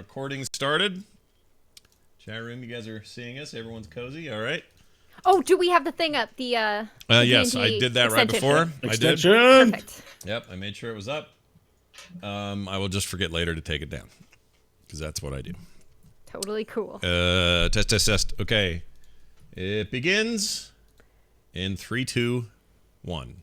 recording started. Chat room, you guys are seeing us. Everyone's cozy. All right. Oh, do we have the thing up? The yes, I did that right before. Extension. I did. Perfect. Yep, I made sure it was up. I will just forget later to take it down because that's what I do. Totally cool. Test. Okay, it begins in 3, 2, 1.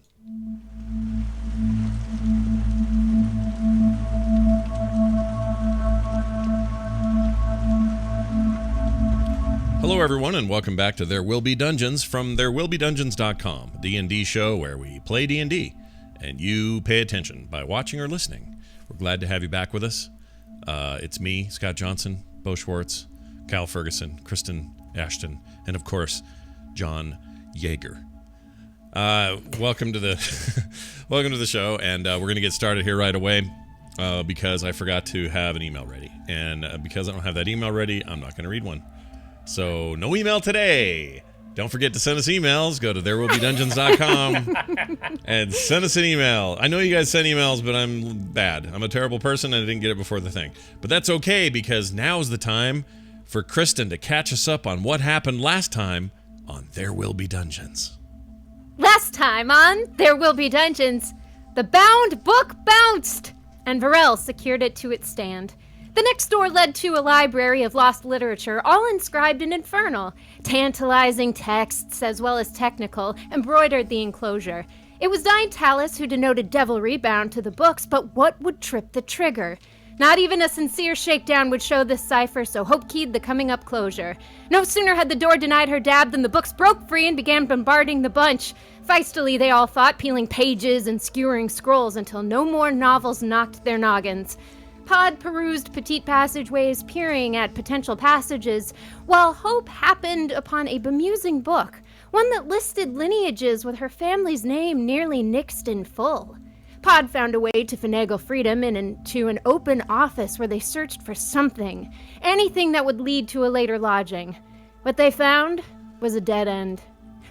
Hello, everyone, and welcome back to There Will Be Dungeons from ThereWillBeDungeons.com, a D&D show where we play D&D, and you pay attention by watching or listening. We're glad to have you back with us. It's me, Scott Johnson, Bo Schwartz, Kyle Ferguson, Kristen Ashton, and, of course, John Yeager. Welcome to the welcome to the show, and we're going to get started here right away because I forgot to have an email ready. And because I don't have that email ready, I'm not going to read one. So, no email today. Don't forget to send us emails. Go to therewillbedungeons.com and send us an email. I know you guys send emails, but I'm bad. I'm a terrible person, and I didn't get it before the thing. But that's okay, because now's the time for Kristen to catch us up on what happened last time on There Will Be Dungeons. Last time on There Will Be Dungeons, the bound book bounced, and Varel secured it to its stand. The next door led to a library of lost literature, all inscribed in Infernal. Tantalizing texts, as well as technical, embroidered the enclosure. It was Dyne Talus who denoted devilry bound to the books, but what would trip the trigger? Not even a sincere shakedown would show this cipher, so Hope keyed the coming up closure. No sooner had the door denied her dab than the books broke free and began bombarding the bunch. Feistily they all fought, peeling pages and skewering scrolls until no more novels knocked their noggins. Pod perused petite passageways, peering at potential passages, while Hope happened upon a bemusing book, one that listed lineages with her family's name nearly nixed in full. Pod found a way to finagle freedom into an open office where they searched for something, anything that would lead to a later lodging. What they found was a dead end.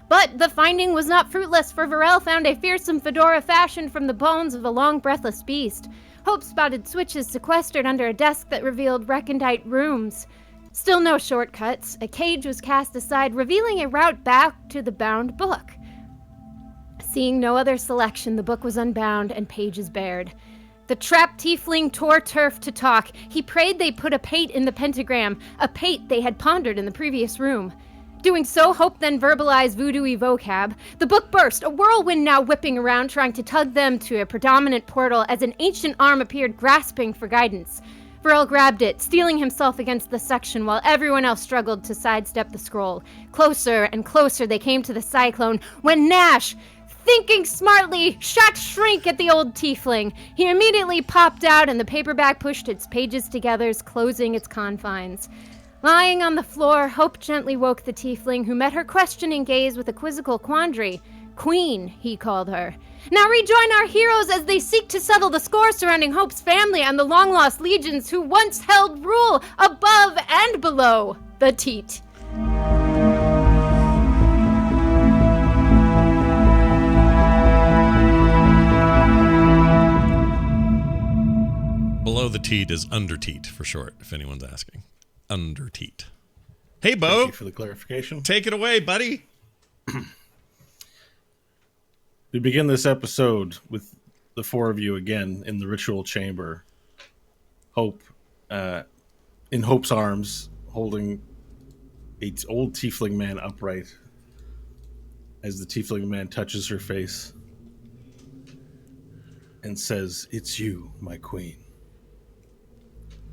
But the finding was not fruitless, for Varel found a fearsome fedora fashioned from the bones of a long breathless beast. Hope spotted switches sequestered under a desk that revealed recondite rooms. Still no shortcuts. A cage was cast aside, revealing a route back to the bound book. Seeing no other selection, the book was unbound and pages bared. The trapped tiefling tore turf to talk. He prayed they put a pate in the pentagram, a pate they had pondered in the previous room. Doing so, Hope then verbalized voodoo-y vocab. The book burst, a whirlwind now whipping around, trying to tug them to a predominant portal as an ancient arm appeared grasping for guidance. Varel grabbed it, steeling himself against the section while everyone else struggled to sidestep the scroll. Closer and closer they came to the cyclone when Nash, thinking smartly, shot shrink at the old tiefling. He immediately popped out and the paperback pushed its pages together, closing its confines. Lying on the floor, Hope gently woke the tiefling, who met her questioning gaze with a quizzical quandary. Queen, he called her. Now rejoin our heroes as they seek to settle the score surrounding Hope's family and the long-lost legions who once held rule above and below the Teat. Below the teat is under teat for short, if anyone's asking. Under teat. Hey, Bo. Thank you for the clarification. Take it away, buddy. We begin this episode with the four of you again in the ritual chamber. Hope, in Hope's arms, holding an old tiefling man upright as the tiefling man touches her face and says, "It's you, my queen,"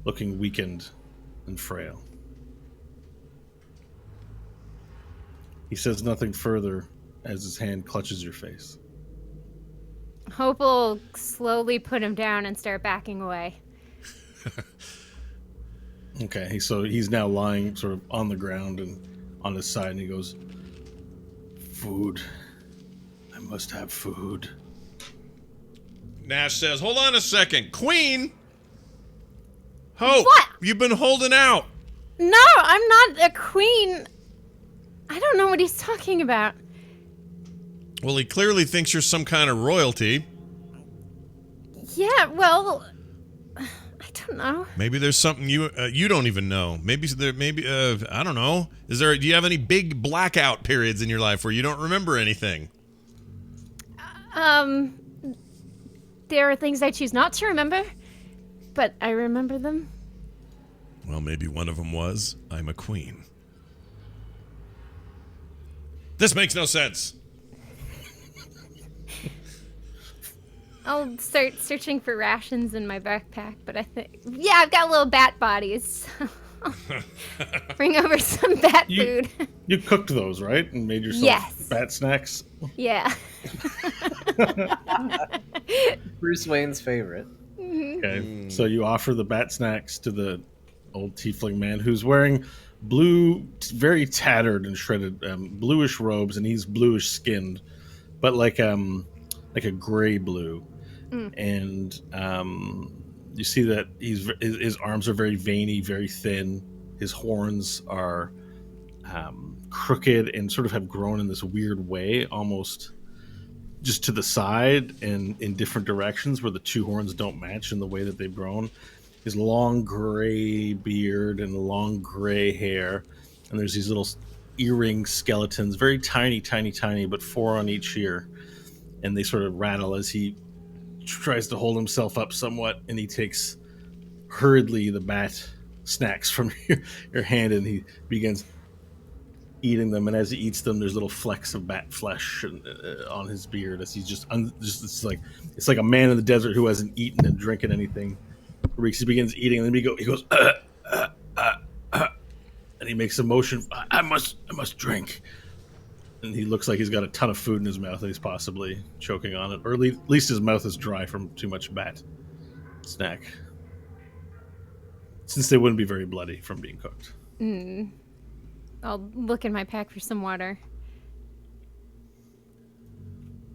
looking weakened and frail. He says nothing further as his hand clutches your face. Hope will slowly put him down and start backing away. Okay, so he's now lying sort of on the ground and on his side, and he goes, "Food. I must have food." Nash says, hold on a second. Queen? Hope, What? You've been holding out. No, I'm not a queen. I don't know what he's talking about. Well, he clearly thinks you're some kind of royalty. Yeah, well, I don't know. Maybe there's something you don't even know. Maybe I don't know. Do you have any big blackout periods in your life where you don't remember anything? There are things I choose not to remember, but I remember them. Well, maybe one of them was, I'm a queen. This makes no sense. I'll start searching for rations in my backpack, but I've got little bat bodies. Bring over some bat food. You cooked those, right? And made yourself bat snacks? Yeah. Bruce Wayne's favorite. Okay, so you offer the bat snacks to the old tiefling man who's wearing blue, very tattered and shredded bluish robes, and he's bluish skinned, but like a gray blue. And you see that his arms are very veiny, very thin. His horns are crooked and sort of have grown in this weird way, almost just to the side and in different directions where the two horns don't match in the way that they've grown. His long gray beard and long gray hair, and there's these little earring skeletons, very tiny, but 4 on each ear, and they sort of rattle as he tries to hold himself up somewhat, and he takes hurriedly the bat snacks from your hand, and he begins eating them. And as he eats them, there's little flecks of bat flesh on his beard as he's just it's like a man in the desert who hasn't eaten and drinking anything. He begins eating, and then he goes and he makes a motion. I must drink. And he looks like he's got a ton of food in his mouth and he's possibly choking on it. Or at least his mouth is dry from too much bat snack. Since they wouldn't be very bloody from being cooked. I'll look in my pack for some water.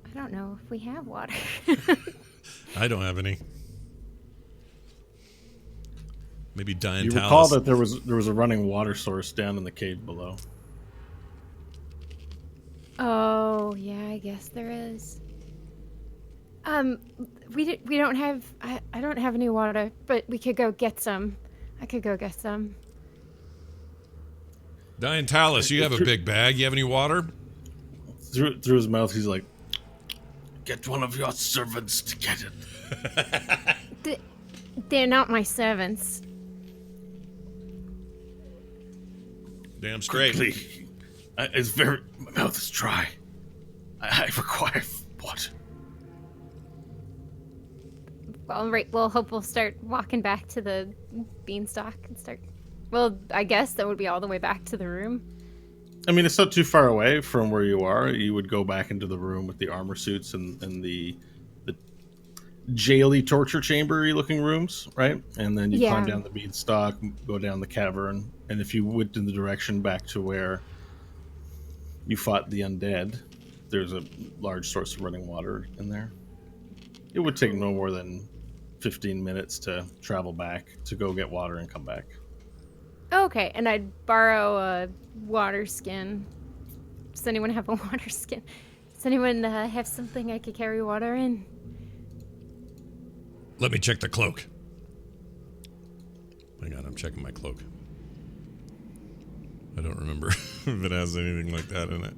I don't know if we have water. I don't have any. Maybe Diantalis. You recall that there was a running water source down in the cave below. Oh, yeah, I guess there is. We don't have... I don't have any water, but we could go get some. I could go get some. Diantalis, you have a big bag. You have any water? Through his mouth, he's like, get one of your servants to get it. They're not my servants. Damn straight. Quickly. My mouth is dry. I require water. All right, we'll hope we'll start walking back to the beanstalk and start... Well, I guess that would be all the way back to the room. I mean, it's not too far away from where you are. You would go back into the room with the armor suits and the jaily torture chamber-y looking rooms, right? And then you climb down the beanstalk, go down the cavern, and if you went in the direction back to where you fought the undead, there's a large source of running water in there. It would take no more than 15 minutes to travel back to go get water and come back. Okay, and I'd borrow a water skin. Does anyone have a water skin? Does anyone have something I could carry water in? Let me check the cloak. Hang on, I'm checking my cloak. I don't remember if it has anything like that in it.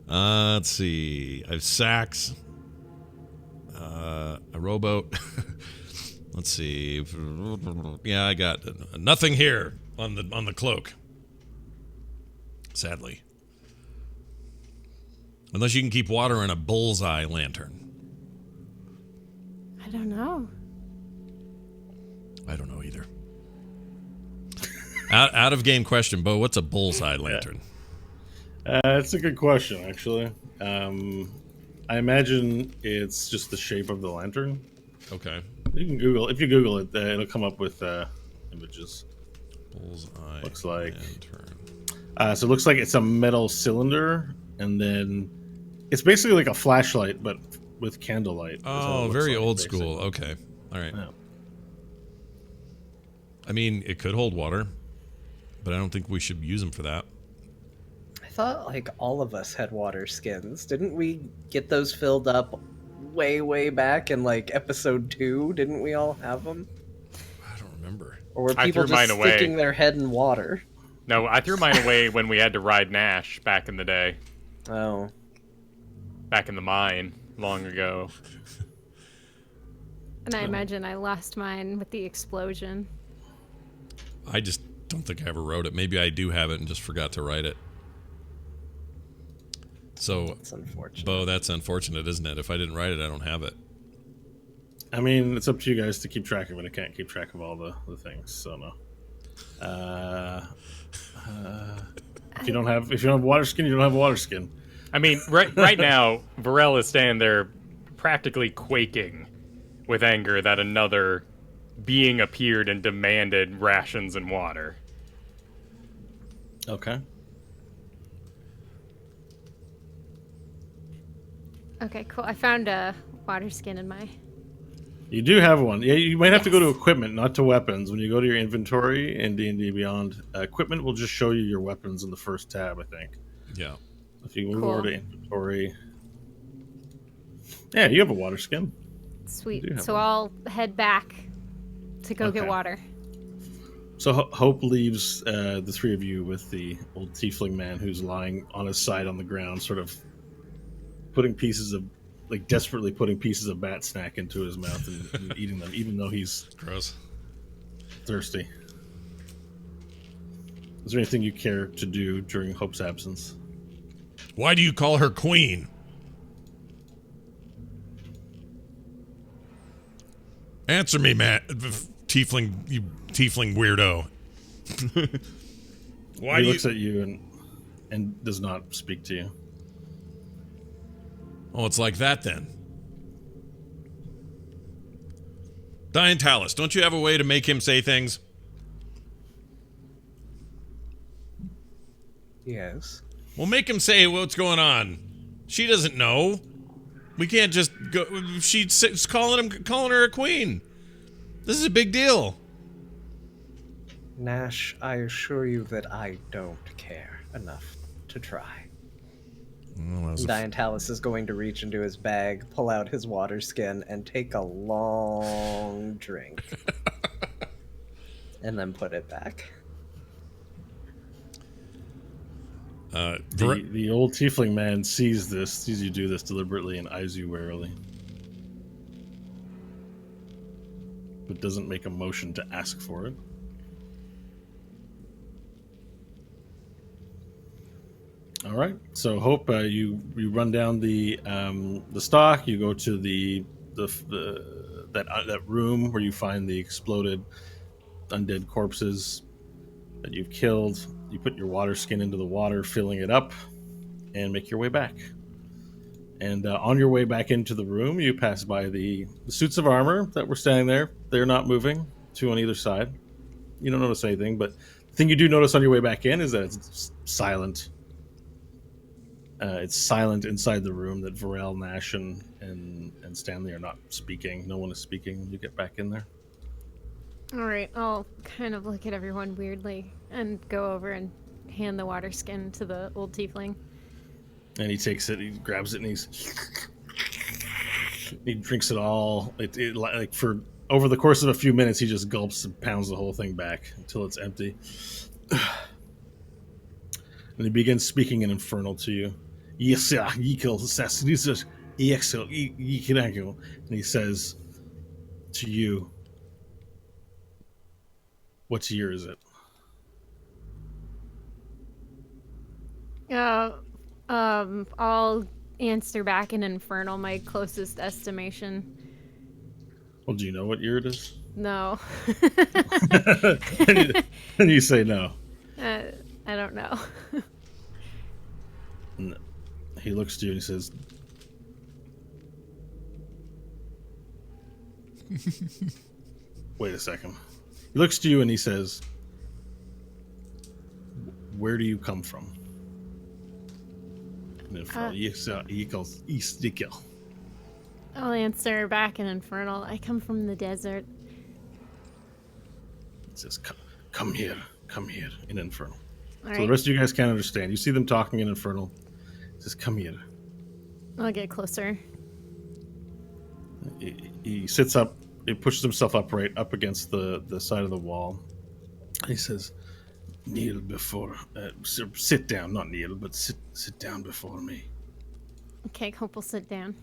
Let's see. I have sacks. A rowboat. Let's see. Yeah, I got nothing here on the cloak. Sadly. Unless you can keep water in a bullseye lantern. I don't know. I don't know either. Out of game question, Bo. What's a bullseye lantern? That's a good question, actually. I imagine it's just the shape of the lantern. Okay. You can Google. If you Google it, it'll come up with images. Bullseye looks like lantern. So it looks like it's a metal cylinder, and then it's basically like a flashlight, but with candlelight. Oh, very old school. Okay. All right. Yeah. I mean, it could hold water, but I don't think we should use them for that. I thought like all of us had water skins. Didn't we get those filled up way back in like episode 2? Didn't we all have them? I don't remember. Or were I people threw mine just away. sticking their head in water? No, I threw mine away when we had to ride Nash back in the day. Oh. Back in the mine, long ago. And I imagine I lost mine with the explosion. I just don't think I ever wrote it. Maybe I do have it and just forgot to write it. So, That's unfortunate. Bo, that's unfortunate, isn't it? If I didn't write it, I don't have it. I mean, it's up to you guys to keep track of it. I can't keep track of all the things, so no. If you don't have water skin, you don't have water skin. I mean, right now, Varel is standing there practically quaking with anger that another being appeared and demanded rations and water. Okay. Okay, cool. I found a water skin in my... You do have one. Yeah, you might have to go to equipment, not to weapons. When you go to your inventory in D&D Beyond, equipment will just show you your weapons in the first tab, I think. Yeah. If you move Cool. over to inventory... Yeah, you have a water skin. You Sweet. do have So one. I'll head back to go get Okay. water. So Hope leaves the three of you with the old tiefling man who's lying on his side on the ground, sort of desperately putting pieces of bat snack into his mouth and eating them, even though he's Gross. thirsty. Is there anything you care to do during Hope's absence? Why do you call her queen? Answer me, Matt. Tiefling, you tiefling weirdo. Why He do looks you... at you and does not speak to you. Oh, it's like that then. Diantalis, don't you have a way to make him say things? Yes. Well, make him say what's going on. She doesn't know. We can't just go... She's calling her a queen. This is a big deal. Nash, I assure you that I don't care enough to try. Well, that was Diantalis is going to reach into his bag, pull out his water skin, and take a long drink. And then put it back. The old tiefling man sees you do this deliberately and eyes you warily. But doesn't make a motion to ask for it. All right. So Hope, you run down the stock. You go to that room where you find the exploded undead corpses that you've killed. You put your water skin into the water, filling it up, and make your way back. And on your way back into the room, you pass by the suits of armor that were standing there. They're not moving, two on either side. You don't notice anything, but the thing you do notice on your way back in is that it's silent. It's silent inside the room, that Varel, Nash, and Stanley are not speaking. No one is speaking when you get back in there. All right, I'll kind of look at everyone weirdly and go over and hand the water skin to the old tiefling. And he takes it, he grabs it, and he drinks it all. Like for over the course of a few minutes, he just gulps and pounds the whole thing back until it's empty. And he begins speaking in Infernal to you. And he says to you, "What year is it?" I'll answer back in Infernal, my closest estimation. Well, do you know what year it is? No. And you say no. I don't know. And he looks to you and he says, "Wait a second." He looks to you and he says, "Where do you come from?" And I'll answer back in Infernal. I come from the desert. He says, come here in Infernal. All So the right, rest of you guys can't understand. You see them talking in Infernal. He says, "Come here." I'll get closer. He sits up he pushes himself upright up against the side of the wall. He says, "Kneel before, sit down, not kneel, but sit down before me." Okay, Hope will sit down.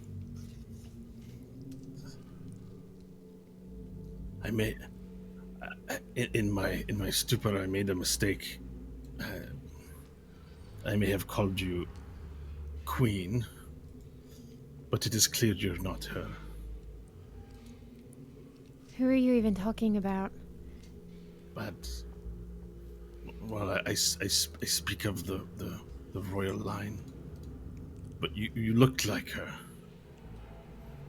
I made, in my stupor, I made a mistake. I may have called you Queen, but it is clear you're not her. Who are you even talking about? But, well, I speak of the royal line. But you look like her.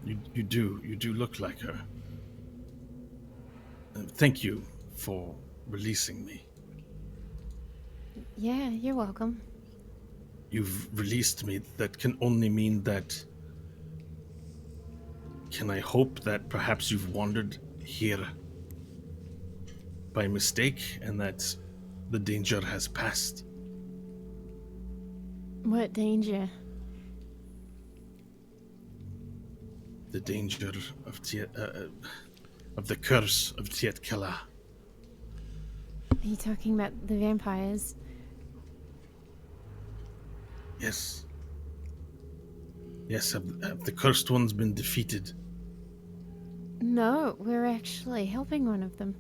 You do look like her. Thank you for releasing me. Yeah, you're welcome. You've released me. That can only mean that... Can I hope that perhaps you've wandered here by mistake and that the danger has passed? What danger? The danger of of the curse of Tiet Kala. Are you talking about the vampires? Yes. Yes, have the cursed ones been defeated? No, we're actually helping one of them.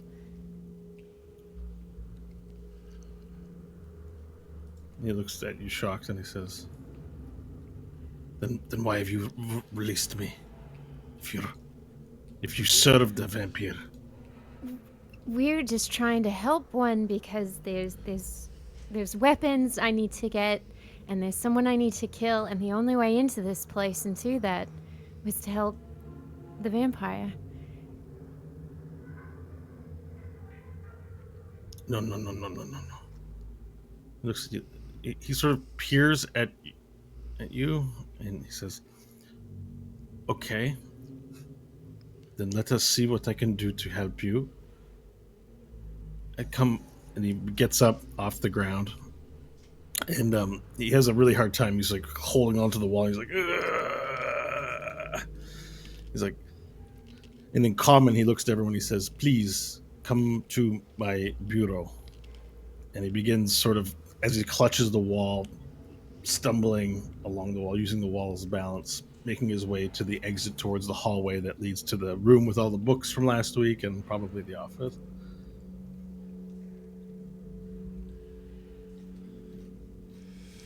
He looks at you shocked and he says, Then why have you released me? If you served a vampire. We're just trying to help one because there's weapons I need to get, and there's someone I need to kill, and the only way into this place and to that was to help the vampire. No. He looks at you. He sort of peers at you and he says, "Okay, then let us see what I can do to help you." And he gets up off the ground, and he has a really hard time. He's like holding onto the wall. He's like, "Ugh." He's like, and in common, he looks to everyone. He says, "Please come to my bureau." And he begins sort of, as he clutches the wall, stumbling along the wall, using the wall as balance, making his way to the exit towards the hallway that leads to the room with all the books from last week and probably the office.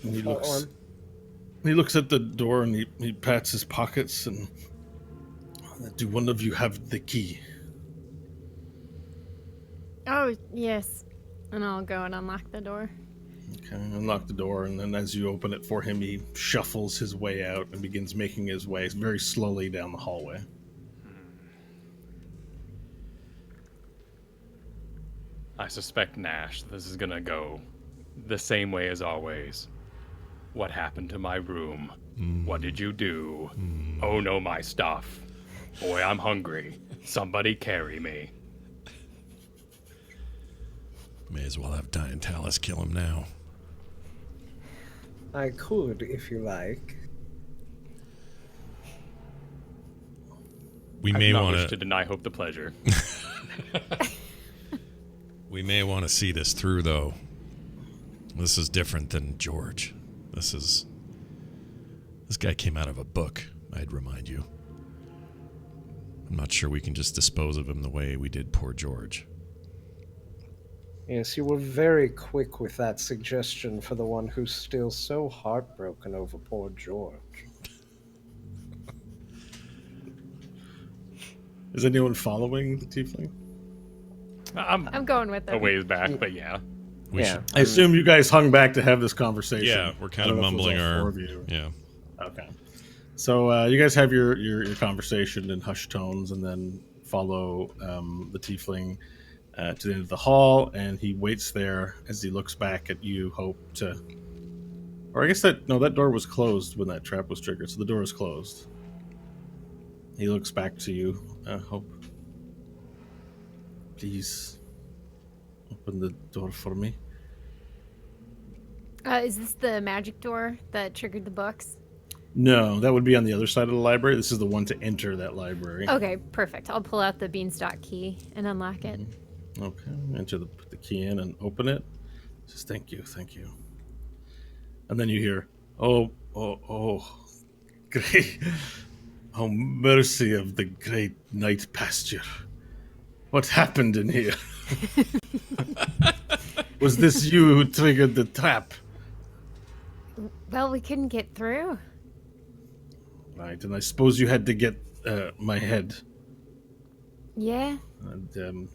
And he looks at the door and he pats his pockets and, "Do one of you have the key?" Oh, yes. And I'll go and unlock the door. Okay, unlock the door, and then as you open it for him, he shuffles his way out and begins making his way very slowly down the hallway. I suspect, Nash, this is gonna go the same way as always. What happened to my room? What did you do? Oh no, my stuff. Boy, I'm hungry. Somebody carry me. May as well have Diantalis kill him now. I could, if you like. We I may do not want wish to deny Hope the pleasure. We may want to see this through, though. This is different than George. This guy came out of a book, I'd remind you. I'm not sure we can just dispose of him the way we did poor George. Yes, you were very quick with that suggestion for the one who's still so heartbroken over poor George. Is anyone following the tiefling? I'm going with them. A ways back, but yeah. We Yeah. should. I assume you guys hung back to have this conversation. Yeah, we're kind I of don't know if it was mumbling all our. four of you. Yeah. Okay. So you guys have your conversation in hushed tones, and then follow the tiefling to the end of the hall, and he waits there as he looks back at you, Hope, to... Or I guess that door was closed when that trap was triggered, so the door is closed. He looks back to you, Hope. Please open the door for me. Is this the magic door that triggered the books? No, that would be on the other side of the library. This is the one to enter that library. Okay, perfect. I'll pull out the beanstalk key and unlock it. Okay, put the key in and open it. Says thank you, and then you hear, oh, great, oh mercy of the great night pasture. What happened in here? Was this you who triggered the trap? Well, we couldn't get through. Right, and I suppose you had to get my head. Yeah. And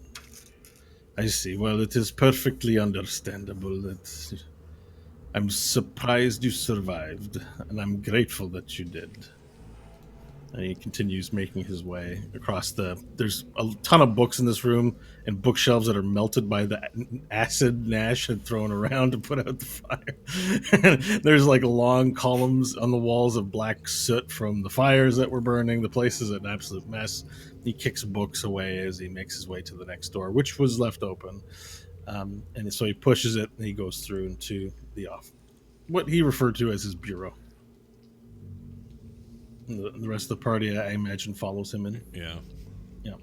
I see. Well, it is perfectly understandable that I'm surprised you survived, and I'm grateful that you did. And he continues making his way across there's a ton of books in this room and bookshelves that are melted by the acid Nash had thrown around to put out the fire. There's like long columns on the walls of black soot from the fires that were burning. The place is an absolute mess. He kicks books away as he makes his way to the next door, which was left open. And so he pushes it and he goes through into what he referred to as his bureau. The rest of the party, I imagine, follows him in. Yeah. Yeah.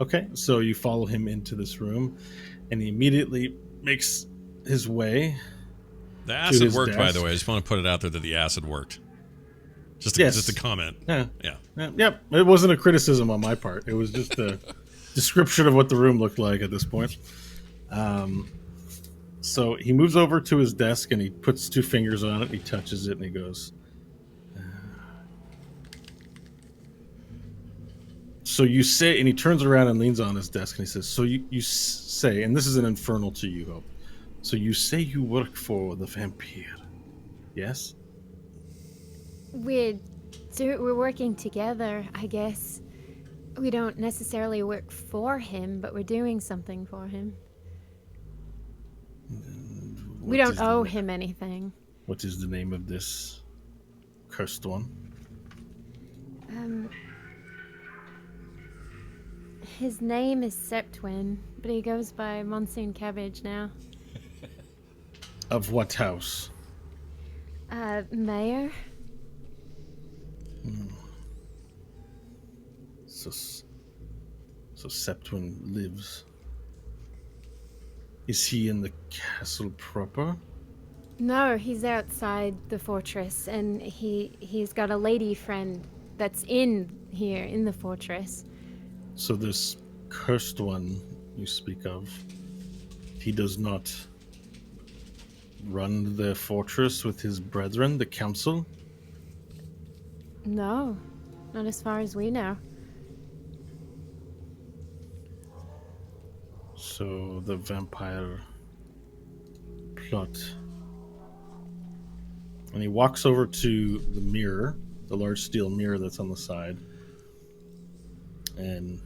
Okay, so you follow him into this room, and he immediately makes his way. The acid worked, by desk. the way. I just want to put it out there that the acid worked. Just a comment. Yeah. Yeah. Yep. It wasn't a criticism on my part. It was just a description of what the room looked like at this point. So he moves over to his desk, and he puts two fingers on it, and he touches it, and he goes... So you say, and he turns around and leans on his desk, and he says, so you say, and this is an infernal to you, Hope. So you say you work for the vampire, yes? We're working together, I guess. We don't necessarily work for him, but we're doing something for him. We don't owe him anything. What is the name of this cursed one? His name is Septwin, but he goes by Monsoon Cabbage now. Of what house? Mayor? So Septwin lives. Is he in the castle proper? No, he's outside the fortress, and he's got a lady friend that's in here, in the fortress. So this cursed one you speak of, he does not run the fortress with his brethren, the council? No, not as far as we know. So the vampire plot. And he walks over to the mirror, the large steel mirror that's on the side. And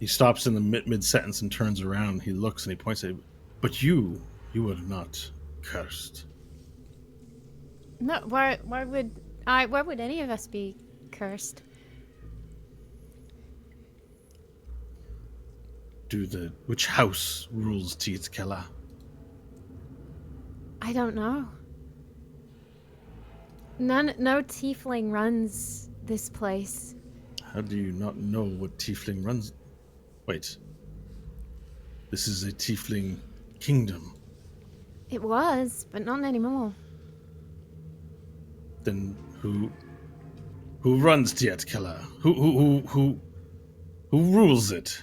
he stops in the mid-sentence and turns around. He looks and he points at it. But you are not cursed. No, why would any of us be cursed? Which house rules Tietkela? I don't know. No tiefling runs this place. How do you not know what tiefling runs? Wait. This is a tiefling kingdom. It was, but not anymore. Then who runs Tietkela? Who rules it?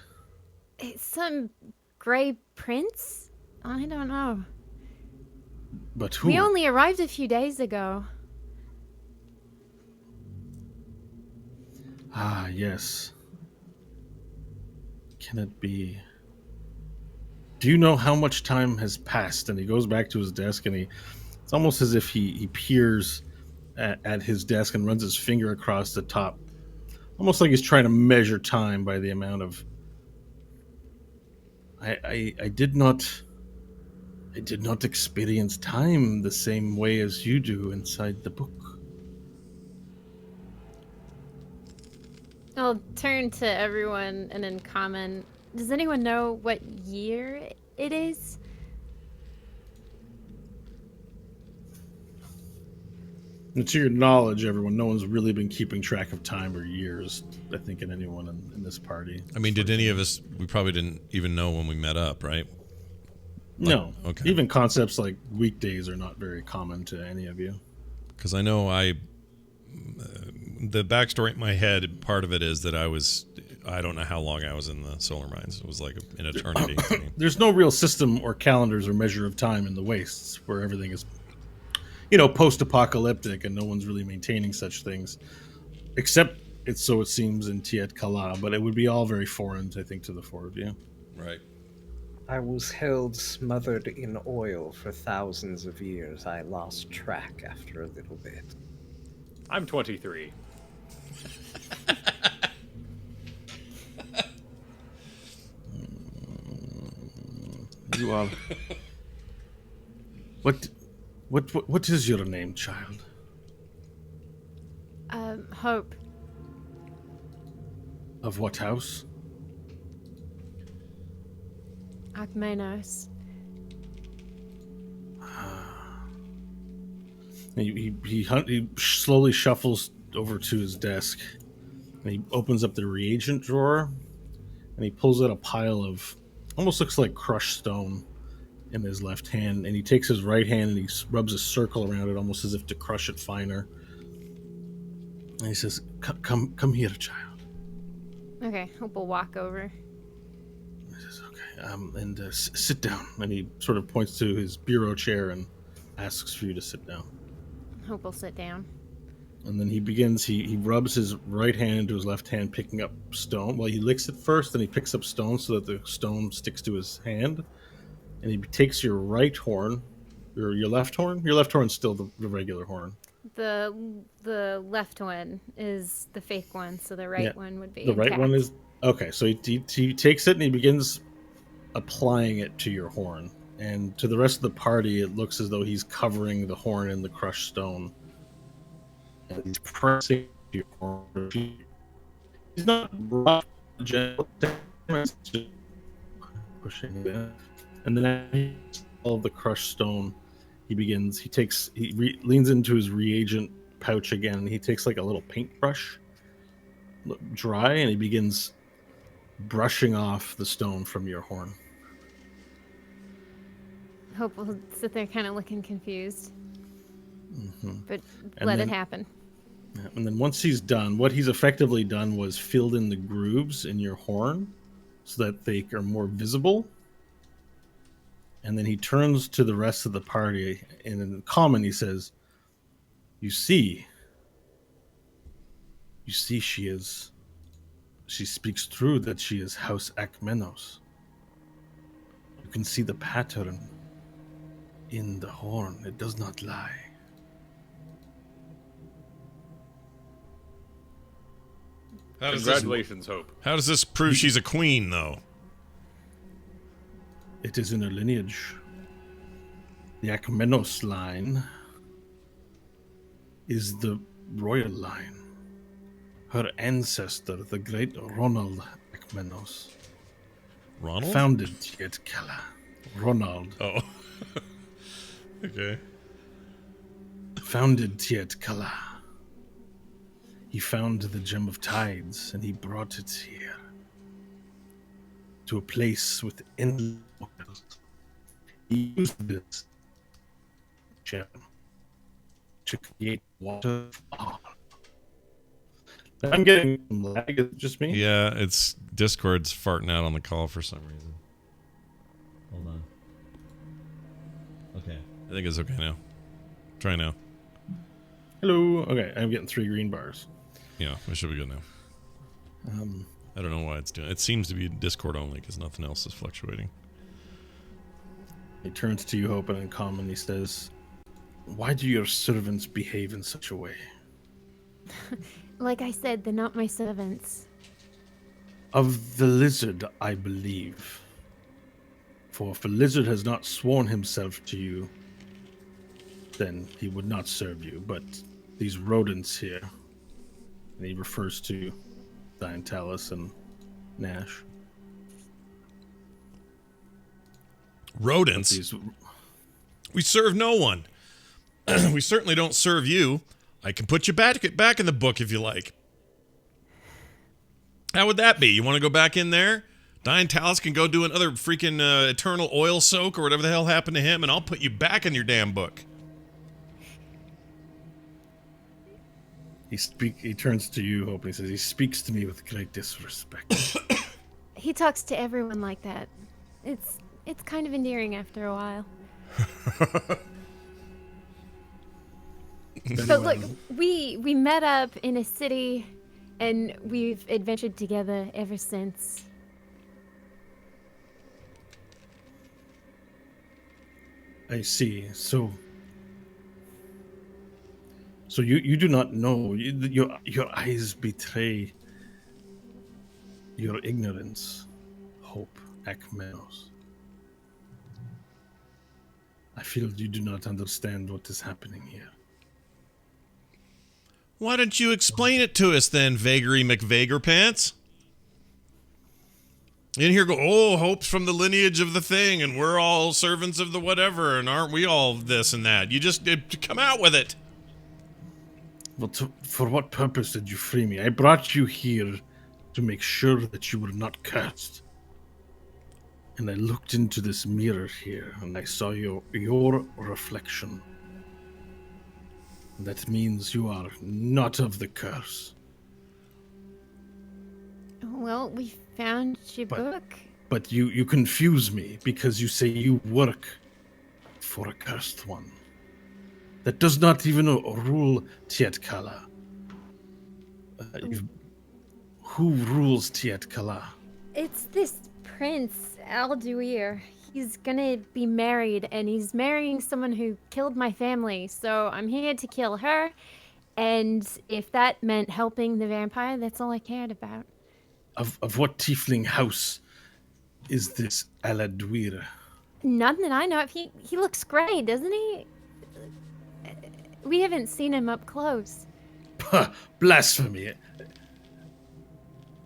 It's some gray prince? I don't know. But who? We only arrived a few days ago. Ah, yes. Can it be? Do you know how much time has passed? And he goes back to his desk, and it's almost as if he peers at his desk and runs his finger across the top, almost like he's trying to measure time by the amount of. I did not experience time the same way as you do inside the book. I'll turn to everyone and then comment. Does anyone know what year it is? And to your knowledge, everyone, no one's really been keeping track of time or years, I think, in anyone in this party. I mean, did any of us? We probably didn't even know when we met up, right? No. Okay. Even concepts like weekdays are not very common to any of you. Because I know the backstory in my head, part of it is that I don't know how long I was in the solar mines. It was like an eternity to me. There's no real system or calendars or measure of time in the wastes where everything is, post-apocalyptic and no one's really maintaining such things. Except it seems in Tiet Kala, but it would be all very foreign, I think, to the four of you. Right. I was held smothered in oil for thousands of years. I lost track after a little bit. I'm 23. You are. What is your name, child? Hope. Of what house? Akmenos. He slowly shuffles over to his desk, and he opens up the reagent drawer, and he pulls out a pile of almost looks like crushed stone in his left hand, and he takes his right hand and he rubs a circle around it, almost as if to crush it finer. And he says, "Come here, child." Okay, Hope will walk over. He says, "Okay, and sit down." And he sort of points to his bureau chair and asks for you to sit down. Hope will sit down. And then he begins, he rubs his right hand into his left hand, picking up stone. Well, he licks it first, then he picks up stone so that the stone sticks to his hand. And he takes your right horn, your left horn? Your left horn's still the regular horn. The left one is the fake one, so the right one would be the right intact. one is... Okay, so he takes it and he begins applying it to your horn. And to the rest of the party, it looks as though he's covering the horn in the crushed stone. And he's pressing your horn. He's not rough, gentle, just pushing it. And then all of the crushed stone, he leans into his reagent pouch again, and he takes like a little paintbrush, dry, and he begins brushing off the stone from your horn. Hope will sit there kind of looking confused. Mm-hmm. But let it happen. And then once he's done, what he's effectively done was filled in the grooves in your horn so that they are more visible. And then he turns to the rest of the party, and in common he says, You see she speaks true that she is House Akmenos. You can see the pattern in the horn. It does not lie. Congratulations, Hope. How does this prove she's a queen, though? It is in her lineage. The Akmenos line is the royal line. Her ancestor, the great Ronald Akmenos, Ronald? founded Tietkala. Ronald. Oh. Okay. Founded Tietkala. He found the Gem of Tides, and he brought it here. To a place with endless waters. He used this gem to create water for all. I'm getting some lag. Is it just me? Yeah, it's Discord's farting out on the call for some reason. Hold on. Okay. I think it's okay now. Try now. Hello. Okay, I'm getting 3 green bars. Yeah, it should be good now. I don't know why it's doing it. It seems to be Discord only because nothing else is fluctuating. He turns to you, Hope, and in common he says, Why do your servants behave in such a way? Like I said, they're not my servants. Of the lizard, I believe. For if a lizard has not sworn himself to you, then he would not serve you. But these rodents here, and he refers to Diantalis and Nash. Rodents? These, We serve no one. We certainly don't serve you. I can put you back in the book if you like. How would that be? You want to go back in there? Diane Talus can go do another freaking eternal oil soak or whatever the hell happened to him, and I'll put you back in your damn book. He turns to you, Hope, and he says, he speaks to me with great disrespect. He talks to everyone like that. It's kind of endearing after a while. But look, we met up in a city, and we've adventured together ever since. I see. So you do not know. Your eyes betray your ignorance, Hope Akmenos. I feel you do not understand what is happening here. Why don't you explain it to us then, Vagary McVagerpants? In here go, oh, Hope's from the lineage of the thing, and we're all servants of the whatever, and aren't we all this and that? You just come out with it. Well, for what purpose did you free me? I brought you here to make sure that you were not cursed. And I looked into this mirror here, and I saw your reflection. That means you are not of the curse. Well, we found your book. But you confuse me because you say you work for a cursed one. That does not even rule Tietkala. Who rules Tietkala? It's this Prince Alduir. He's gonna be married, and he's marrying someone who killed my family, so I'm here to kill her. And if that meant helping the vampire, that's all I cared about. Of what tiefling house is this Aladuir? None that I know of. He looks great, doesn't he? We haven't seen him up close. Blasphemy.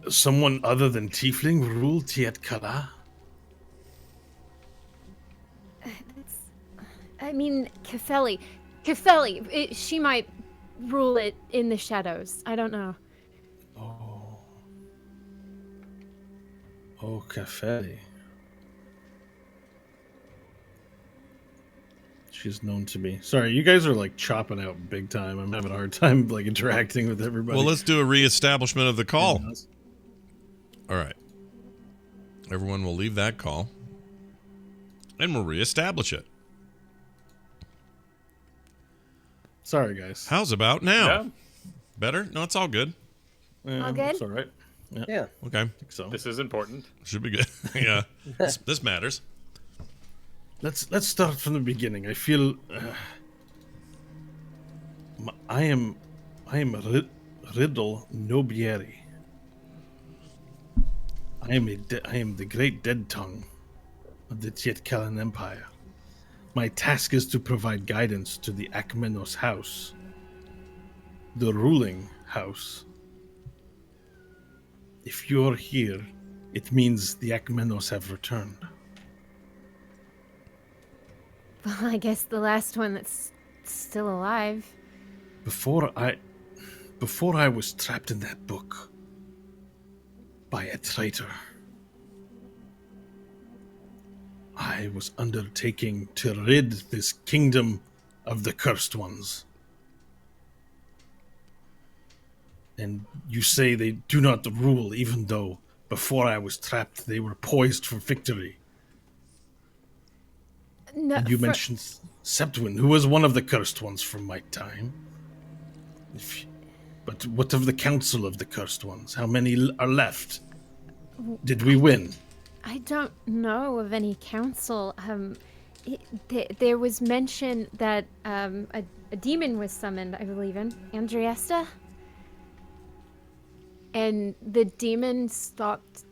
Someone other than tiefling rule Tietkala? I mean, Kefeli, she might rule it in the shadows. I don't know. Oh, Kefeli. She's known to be. Sorry, you guys are like chopping out big time. I'm having a hard time like interacting with everybody. Well, let's do a reestablishment of the call. All right. Everyone will leave that call, and we'll reestablish it. Sorry, guys. How's about now? Yeah. Better? No, it's all good. All good? It's all right. Yeah. Okay. I think so. This is important. Should be good. Yeah. This matters. Let's start from the beginning. I feel I am Riddle Nobieri. I am the great dead tongue of the Tietkalan Empire. My task is to provide guidance to the Akmenos house, the ruling house. If you're here, it means the Akmenos have returned. Well, I guess the last one that's still alive. Before I was trapped in that book by a traitor, I was undertaking to rid this kingdom of the cursed ones. And you say they do not rule, even though before I was trapped they were poised for victory. No, And you mentioned Septwin, who was one of the cursed ones from my time. But what of the council of the cursed ones? How many are left? Did we win? I don't know of any council. There was mention that a demon was summoned, I believe, in Andriesta. And the demon stopped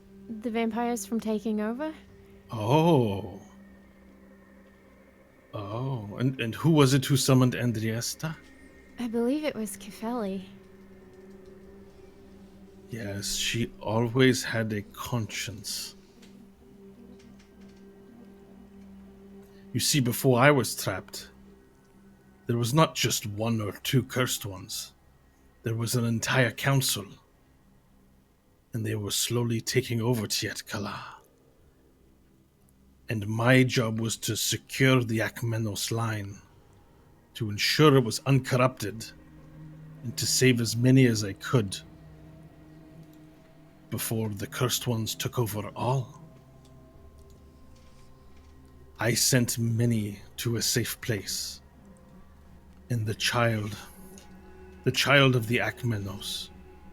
the vampires from taking over. Oh, and who was it who summoned Andriesta? I believe it was Kefeli. Yes, she always had a conscience. You see, before I was trapped, There was not just one or two cursed ones. There was an entire council. And they were slowly taking over Tiet Kala. And my job was to secure the Akmenos line, to ensure it was uncorrupted, and to save as many as I could before the cursed ones took over all. I sent many to a safe place, and the child of the Akmenos,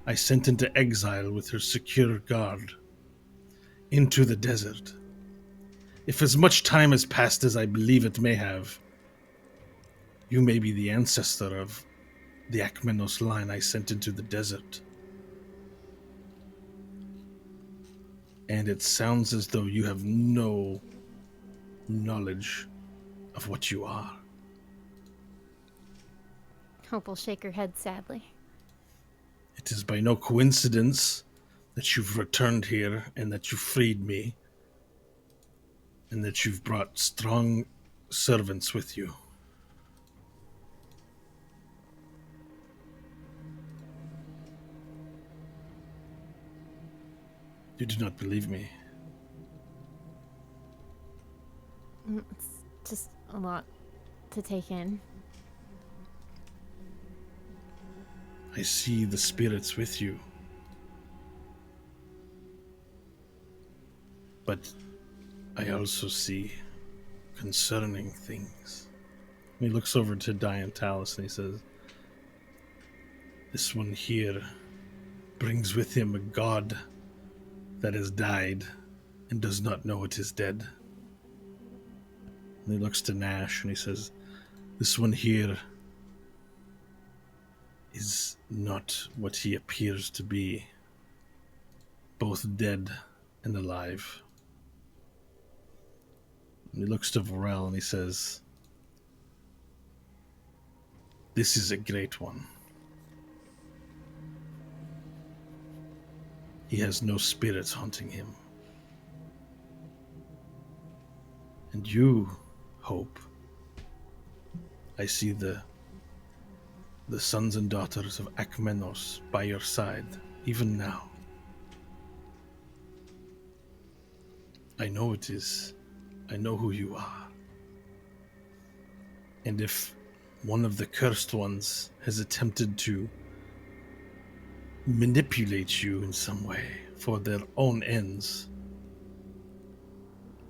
I sent into exile with her secure guard, into the desert. If as much time has passed as I believe it may have, you may be the ancestor of the Akmenos line I sent into the desert. And it sounds as though you have no knowledge of what you are. Hope will shake her head sadly. It is by no coincidence that you've returned here and that you freed me and that you've brought strong servants with you. You do not believe me. It's just a lot to take in. I see the spirits with you. But I also see concerning things. He looks over to Diane Talus and he says, this one here brings with him a god that has died and does not know it is dead. And he looks to Nash and he says, this one here is not what he appears to be, both dead and alive. And he looks to Varel and he says, this is a great one. He has no spirits haunting him. And you, Hope, I see the sons and daughters of Akmenos by your side, even now. I know it is. I know who you are. And if one of the cursed ones has attempted to manipulate you in some way for their own ends,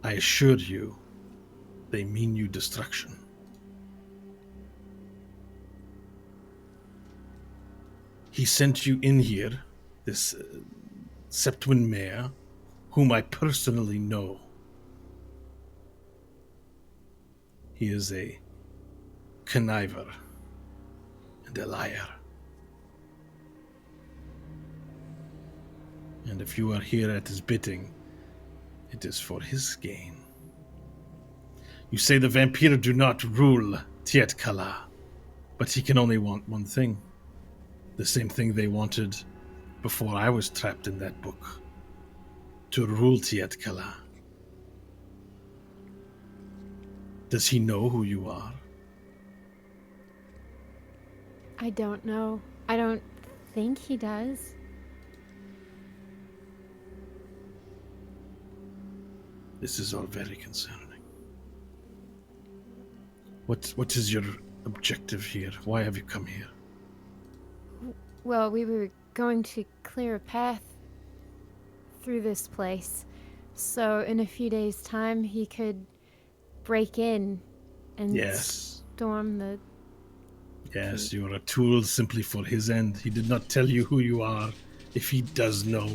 I assure you, they mean you destruction. He sent you in here, this Septwin Mayor, whom I personally know. He is a conniver and a liar. And if you are here at his bidding, it is for his gain. You say the vampire do not rule Tiet Kala, but he can only want one thing. The same thing they wanted before I was trapped in that book. To rule Tiet Kala. Does he know who you are? I don't know. I don't think he does. This is all very concerning. What is your objective here? Why have you come here? Well, we were going to clear a path through this place, so in a few days' time he could break in and storm the... Yes, you are a tool simply for his end. He did not tell you who you are. If he does know,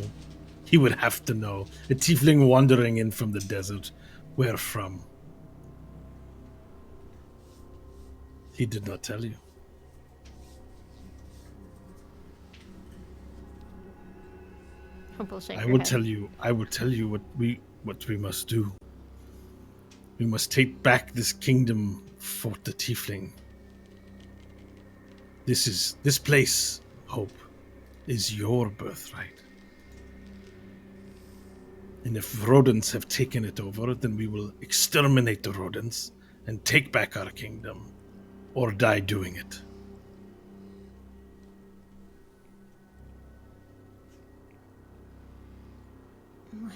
he would have to know. A tiefling wandering in from the desert. Where from? He did not tell you. I will tell you what we must do. We must take back this kingdom for the tiefling. This place, Hope, is your birthright. And if rodents have taken it over, then we will exterminate the rodents and take back our kingdom. or die doing it.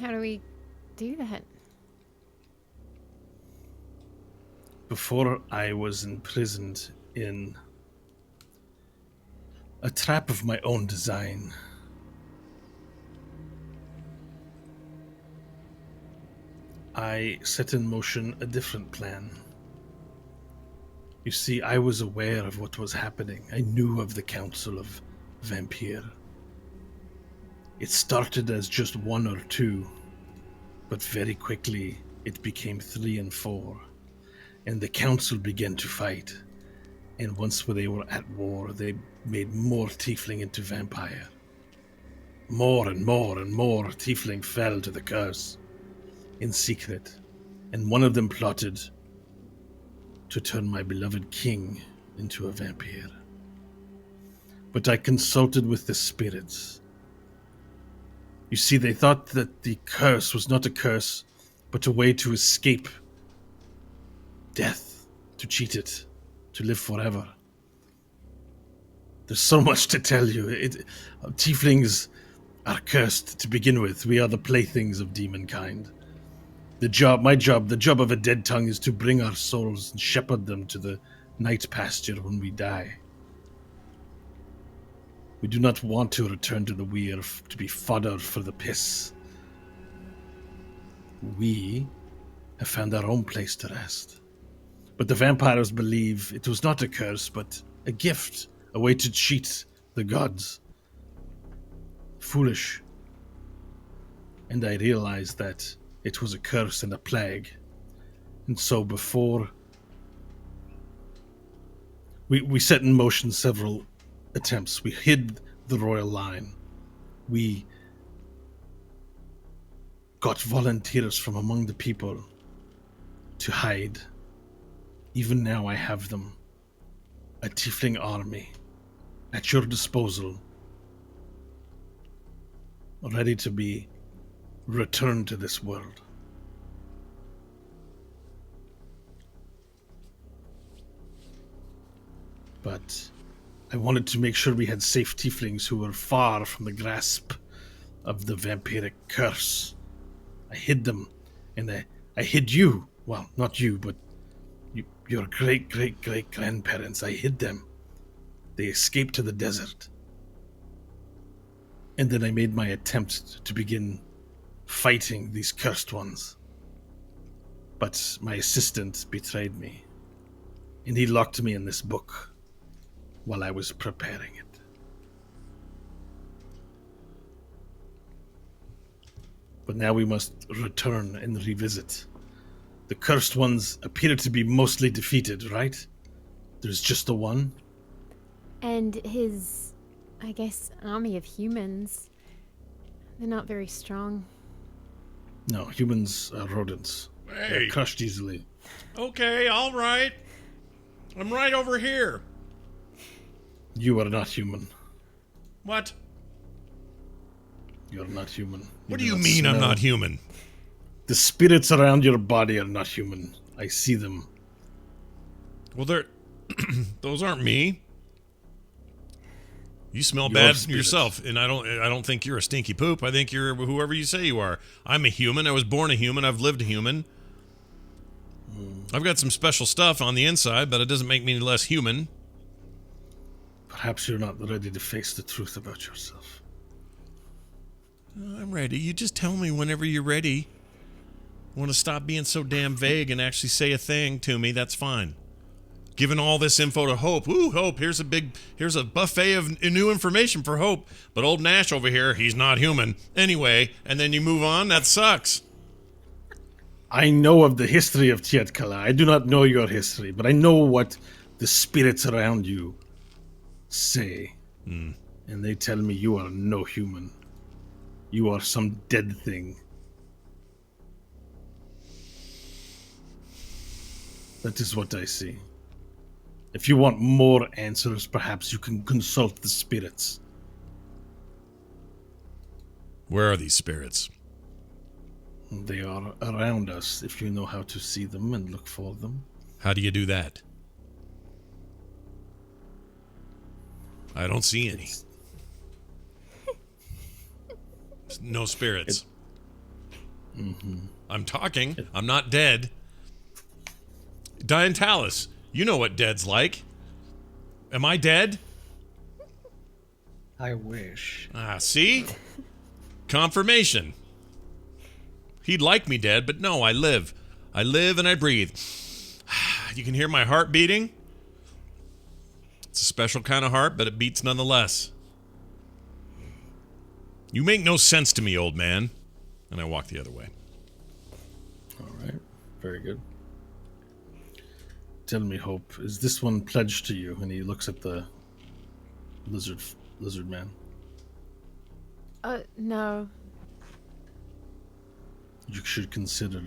How do we do that? Before I was imprisoned in a trap of my own design, I set in motion a different plan. You see, I was aware of what was happening. I knew of the Council of Vampire. It started as just 1 or 2, but very quickly it became 3 and 4. And the Council began to fight. And once they were at war, they made more tiefling into vampire. More and more and more tiefling fell to the curse in secret. And one of them plotted to turn my beloved king into a vampire. But I consulted with the spirits. You see, they thought that the curse was not a curse, but a way to escape death, to cheat it, to live forever. There's so much to tell you. Tieflings are cursed to begin with. We are the playthings of demonkind. The job of a dead tongue is to bring our souls and shepherd them to the night pasture when we die. We do not want to return to the weir to be fodder for the piss. We have found our own place to rest. But the vampires believe it was not a curse, but a gift, a way to cheat the gods. Foolish. And I realized that it was a curse and a plague. And so before we set in motion several attempts. We hid the royal line. We got volunteers from among the people to hide. Even now I have them. A tiefling army at your disposal, ready to be returned to this world. But I wanted to make sure we had safe tieflings who were far from the grasp of the vampiric curse. I hid them, and I hid you. Well, not you, but your great-great-great-grandparents. I hid them. They escaped to the desert. And then I made my attempt to begin fighting these cursed ones. But my assistant betrayed me, and he locked me in this book while I was preparing it. But now we must return and revisit. The cursed ones appear to be mostly defeated, right? There's just the one? And his, I guess, army of humans. They're not very strong. No, humans are rodents. Hey. They're crushed easily. Okay, all right. I'm right over here. You are not human. What? You're not human. What do you mean I'm not human? The spirits around your body are not human. I see them. Well, they're... those aren't me. You smell Your bad spirit. yourself, and I don't think you're a stinky poop. I think you're whoever you say you are. I'm a human. I was born a human. I've lived a human. I've got some special stuff on the inside, but it doesn't make me any less human. Perhaps you're not ready to face the truth about yourself. I'm ready. You just tell me whenever you're ready. Want to stop being so damn vague and actually say a thing to me, that's fine. Giving all this info to Hope. Ooh, Hope, here's a buffet of new information for Hope. But old Nash over here, he's not human. Anyway, and then you move on? That sucks. I know of the history of Tietkala. I do not know your history, but I know what the spirits around you say. And they tell me you are no human. You are some dead thing. That is what I see. If you want more answers, perhaps you can consult the spirits. Where are these spirits? They are around us if you know how to see them and look for them. How do you do that? I don't see any. No spirits. I'm talking. I'm not dead. Diantalis, you know what dead's like. Am I dead? I wish. Ah, see? Confirmation. He'd like me dead, but no, I live. I live and I breathe. You can hear my heart beating. It's a special kind of heart, but it beats nonetheless. You make no sense to me, old man. And I walk the other way. All right. Very good. Tell me, Hope, is this one pledged to you? And he looks at the lizard man. No. You should consider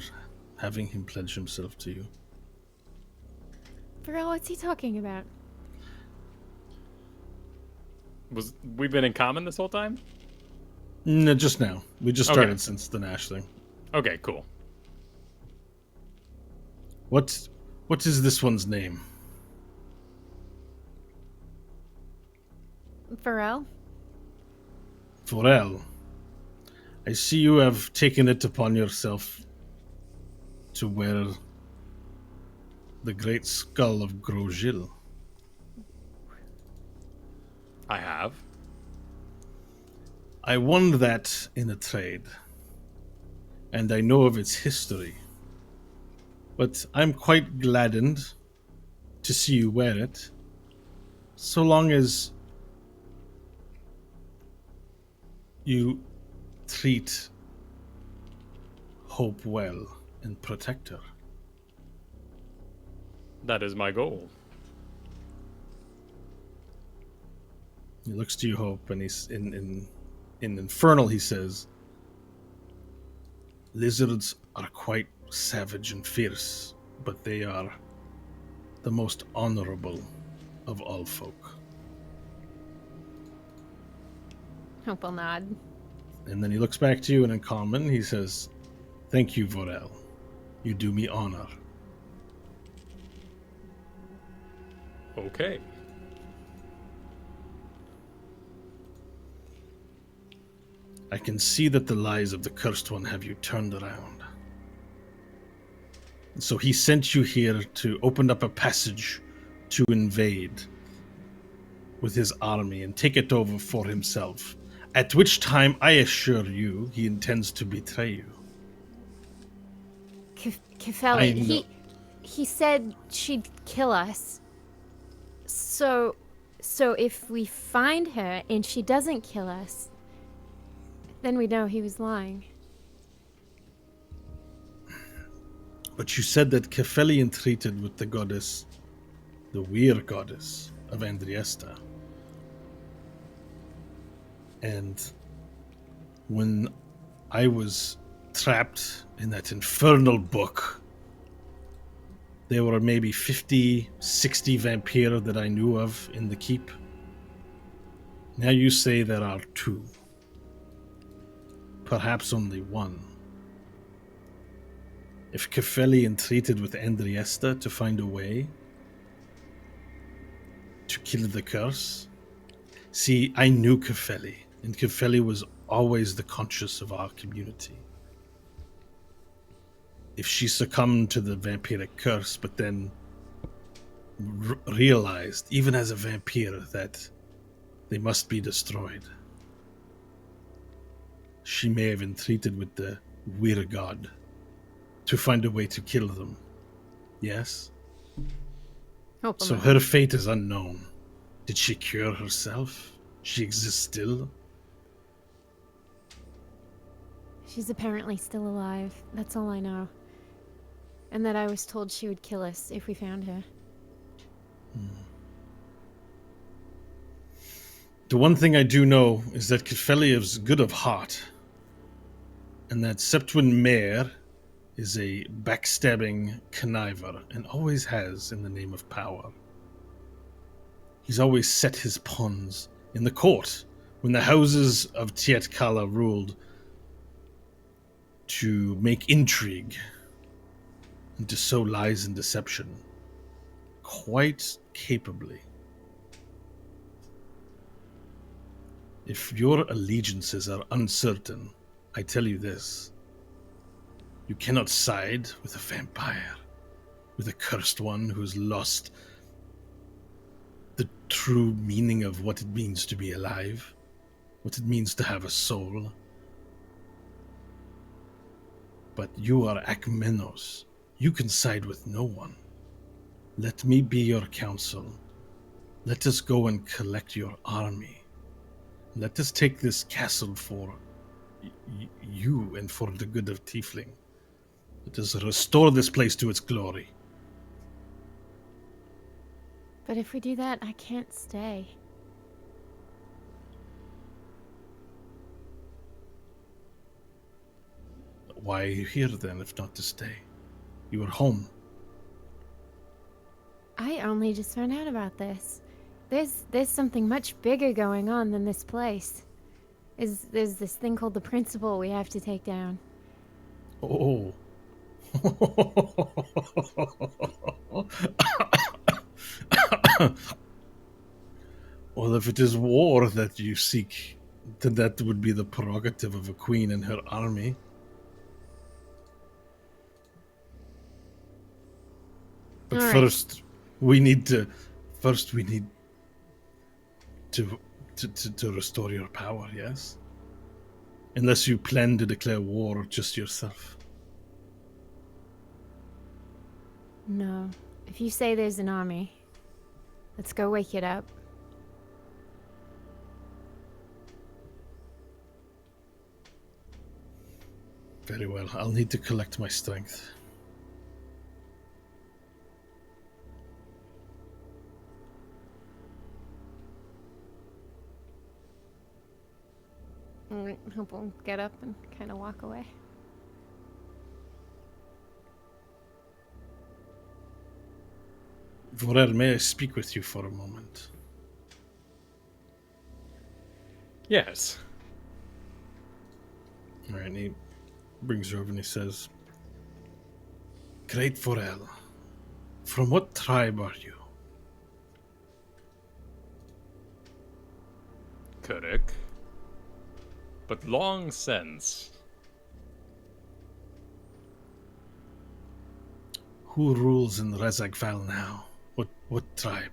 having him pledge himself to you. Varel, what's he talking about? We've been in common this whole time? No, just now. We just Okay. started since the Nash thing. Okay, cool. What is this one's name? Varel? Forel. I see you have taken it upon yourself to wear the great skull of Grosjean. I have. I won that in a trade, and I know of its history. But I'm quite gladdened to see you wear it, so long as you treat Hope well and protect her. That is my goal. He looks to you, Hope, and he's in Infernal. He says, "Lizards are quite savage and fierce, but they are the most honorable of all folk." Hope will nod. And then he looks back to you, and in common, he says, "Thank you, Vorel. You do me honor." Okay. I can see that the lies of the Cursed One have you turned around. And so he sent you here to open up a passage to invade with his army and take it over for himself. At which time, I assure you, he intends to betray you. Kefeli, he said she'd kill us. So if we find her and she doesn't kill us, then we know he was lying. But you said that Kefeli entreated with the goddess, the Weir goddess of Andriesta. And when I was trapped in that infernal book, there were maybe 50, 60 vampire that I knew of in the keep. Now you say there are 2. Perhaps only 1. If Kefeli entreated with Andriesta to find a way to kill the curse... See, I knew Kefeli, and Kefeli was always the conscience of our community. If she succumbed to the vampiric curse, but then realized, even as a vampire, that they must be destroyed, she may have entreated with the Weir god to find a way to kill them. Yes? Hope will So nod. her fate is unknown. Did she cure herself? She exists still? She's apparently still alive. That's all I know. And that I was told she would kill us if we found her. The one thing I do know is that Kefeli is good of heart, and that Septwin Mayor is a backstabbing conniver, and always has in the name of power. He's always set his pawns in the court when the houses of Tiet Kala ruled to make intrigue and to sow lies and deception quite capably. If your allegiances are uncertain, I tell you this. You cannot side with a vampire, with a cursed one who's lost the true meaning of what it means to be alive, what it means to have a soul. But you are Akmenos. You can side with no one. Let me be your counsel. Let us go and collect your army. Let us take this castle for you and for the good of Tiefling. Let us restore this place to its glory. But if we do that, I can't stay. Why are you here then, if not to stay? You are home. I only just found out about this. There's something much bigger going on than this place. There's this thing called the Principal we have to take down. Oh. Well, if it is war that you seek, then that would be the prerogative of a queen and her army. But All right. first, we need to restore your power, yes? Unless you plan to declare war just yourself. No. If you say there's an army, let's go wake it up. Very well. I'll need to collect my strength. Alright, hope we'll get up and kind of walk away. Vorer, may I speak with you for a moment? Yes. All right, and he brings her over and he says, Great Vorel, from what tribe are you? Correct. But long since. Who rules in Rezagval now? What tribe?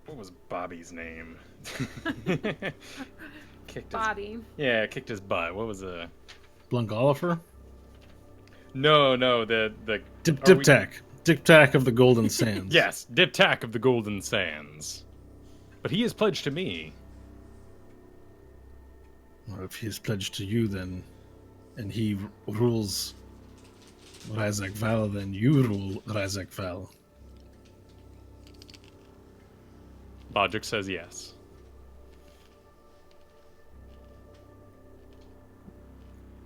What was Bobby's name? Kicked Bobby. kicked his butt. What was the? Blungolifer? No, the Diptak. Diptak of the Golden Sands. Yes, Diptak of the Golden Sands. But he is pledged to me. Or if he is pledged to you, then, and he rules Razakval, then you rule Razakval. Logic says yes.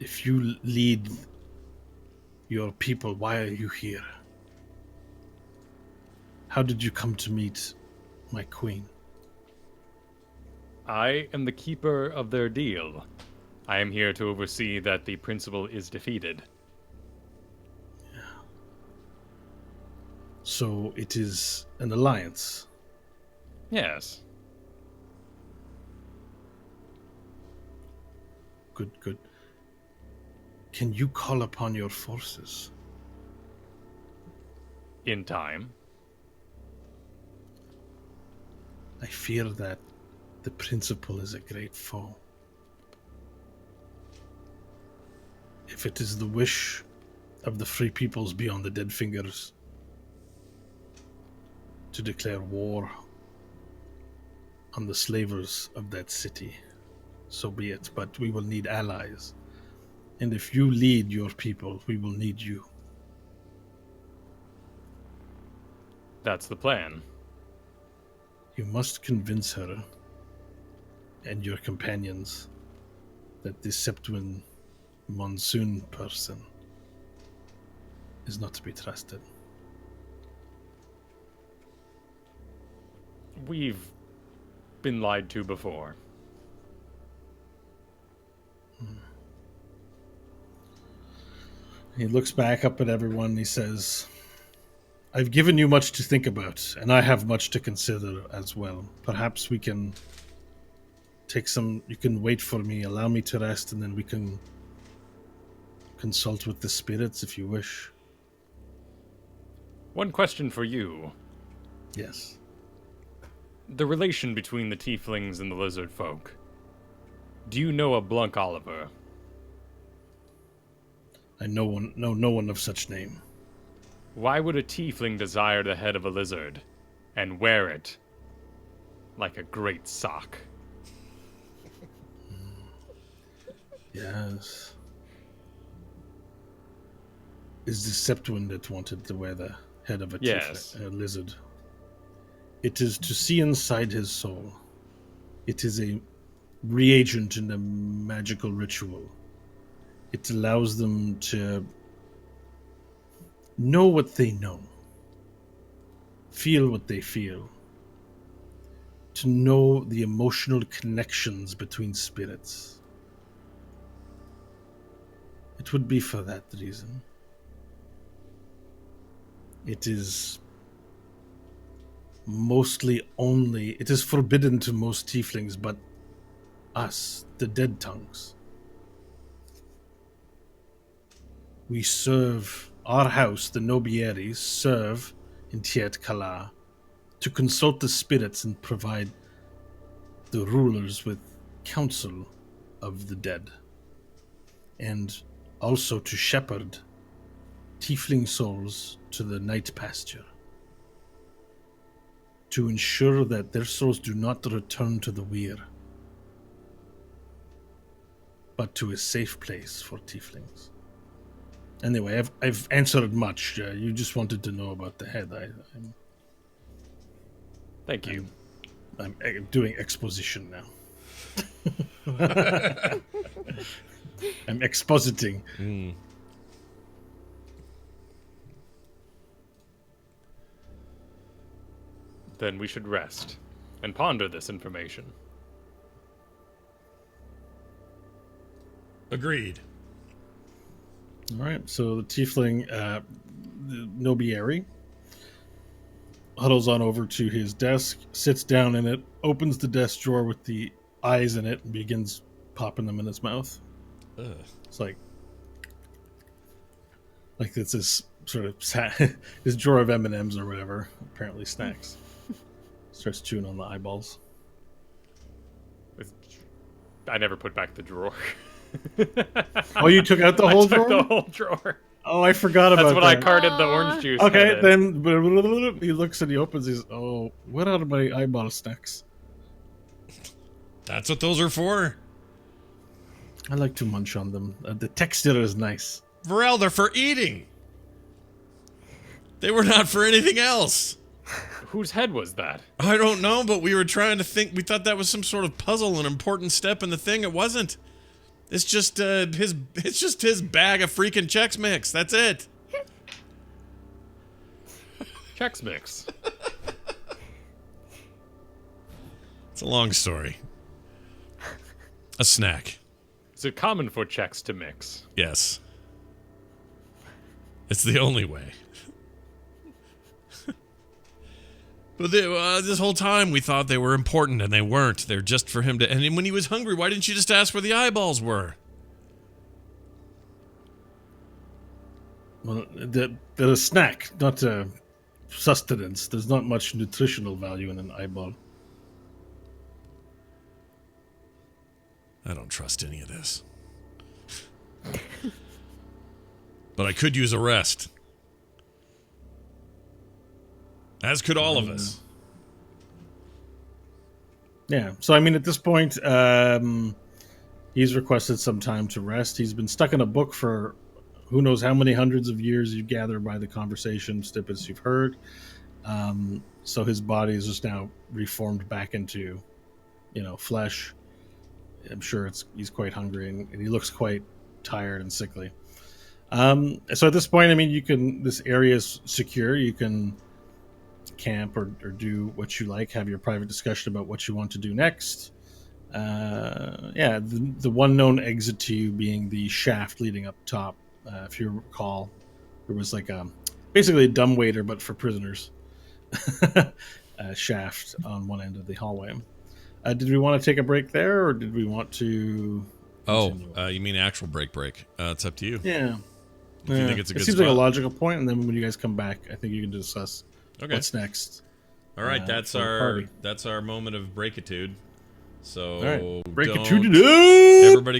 If you lead your people, why are you here? How did you come to meet my queen? I am the keeper of their deal. I am here to oversee that the principal is defeated. So it is an alliance. Yes. Good. Can you call upon your forces? In time. I fear that the principal is a great foe. If it is the wish of the free peoples beyond the Dead Fingers to declare war on the slavers of that city, so be it. But we will need allies. And if you lead your people, we will need you. That's the plan. You must convince her and your companions that this Septuin monsoon person is not to be trusted. We've been lied to before. He looks back up at everyone and he says, I've given you much to think about, and I have much to consider as well. Perhaps we can take some... You can wait for me, allow me to rest, and then we can consult with the spirits if you wish. One question for you. Yes. The relation between the tieflings and the lizard folk. Do you know a Blunk Oliver? I know no one of such name. Why would a tiefling desire the head of a lizard and wear it like a great sock? Yes. Is the Septuin that wanted to wear the head of a Yes. tiefling, a lizard? It is to see inside his soul. It is a reagent in a magical ritual. It allows them to know what they know, feel what they feel, to know the emotional connections between spirits. It would be for that reason. It is it is forbidden to most tieflings, but us, the dead tongues. We serve, our house, the Nobieris, serve in Tiet Kala to consult the spirits and provide the rulers with counsel of the dead, and also to shepherd tiefling souls to the night pasture, to ensure that their souls do not return to the weir, but to a safe place for tieflings. Anyway, I've answered much. You just wanted to know about the head. Thank you. I'm doing exposition now. I'm expositing. Then we should rest and ponder this information. Agreed. All right, so the tiefling, the Nobieri, huddles on over to his desk, sits down in it, opens the desk drawer with the eyes in it, and begins popping them in his mouth. Ugh. It's like it's this sort of his drawer of M&Ms or whatever, apparently snacks. Starts chewing on the eyeballs. I never put back the drawer. Oh, you took out the whole I took drawer? the whole drawer. Oh, I forgot about That's what that. I carted the orange juice. Okay, head in. then he looks and he opens his... Oh, what are my eyeball snacks? That's what those are for. I like to munch on them. The texture is nice. Varel, they're for eating. They were not for anything else. Whose head was that? I don't know, but we were trying to think. We thought that was some sort of puzzle, an important step in the thing. It wasn't. It's just his bag of freaking Chex Mix. That's it. Chex Mix. It's a long story. A snack. Is it common for Chex to mix? Yes. It's the only way. But this whole time we thought they were important, and they weren't. They're just for him to... And when he was hungry, why didn't you just ask where the eyeballs were? Well, they're a snack, not a sustenance. There's not much nutritional value in an eyeball. I don't trust any of this. But I could use a rest. As could all of us. Yeah, so I mean, at this point, he's requested some time to rest. He's been stuck in a book for who knows how many hundreds of years, you gather by the conversation snippets you've heard. So his body is just now reformed back into, flesh. I'm sure he's quite hungry, and he looks quite tired and sickly. So at this point, I mean, this area is secure. You can camp or do what you like, have your private discussion about what you want to do next. The one known exit to you being the shaft leading up top. If you recall, there was basically a dumbwaiter, but for prisoners. Shaft on one end of the hallway. Did we want to take a break there, or did we want to? You mean actual break? It's up to you. Yeah. If you think it's a good seems spot. like a logical point, and then when you guys come back, I think you can discuss Okay. what's next. All right, that's for the our party. moment of breakitude. So All right, break it don't- to everybody